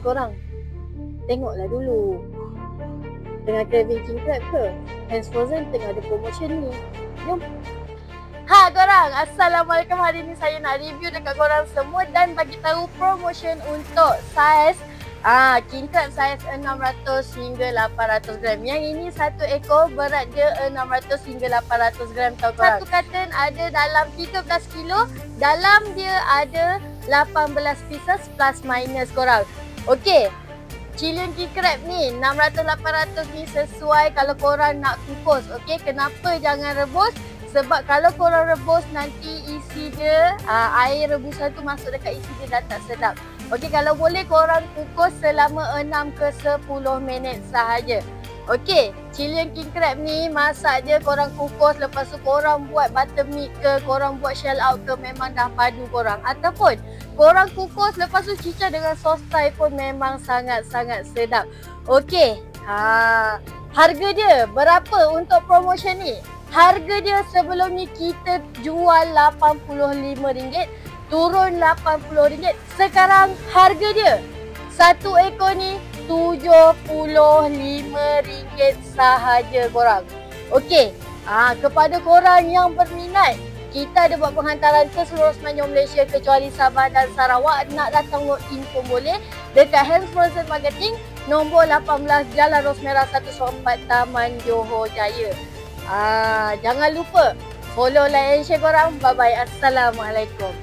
Korang tengoklah dulu. Tengah craving king crab ke? Hands Frozen tengah ada promotion ni. Jom. Ha korang, Assalamualaikum. Hari ni saya nak review dekat korang semua dan bagi tahu promotion untuk saiz king crab saiz 600 hingga 800 gram. Yang ini satu ekor berat dia 600 hingga 800 gram tau korang. Satu carton ada dalam 13 kilo. Dalam dia ada 18 pieces plus minus korang. Okey. Chilean king crab ni 600-800 ni sesuai kalau korang nak kukus. Okey, kenapa jangan rebus? Sebab kalau korang rebus nanti isi dia air rebusan tu masuk dekat isi dia dah tak sedap. Okey, kalau boleh korang kukus selama 6 ke 10 minit sahaja. Okey, Chilean king crab ni masak dia korang kukus, lepas tu korang buat buttermilk ke, korang buat shell out ke, memang dah padu korang. Ataupun korang kukus lepas tu cicah dengan sos Thai pun memang sangat-sangat sedap. Okey, harga dia berapa untuk promotion ni? Harga dia sebelum ni kita jual RM85, turun RM80. Sekarang harga dia satu ekor ni RM75 sahaja korang. Okey, kepada korang yang berminat, kita ada buat penghantaran ke seluruh semenanjung Malaysia kecuali Sabah dan Sarawak. Nak datang walk in pun boleh dekat Hands Frozen Marketing, nombor 18 Jalan Ros Merah 114 Taman Johor Jaya. Jangan lupa follow, like and share korang. Bye bye. Assalamualaikum.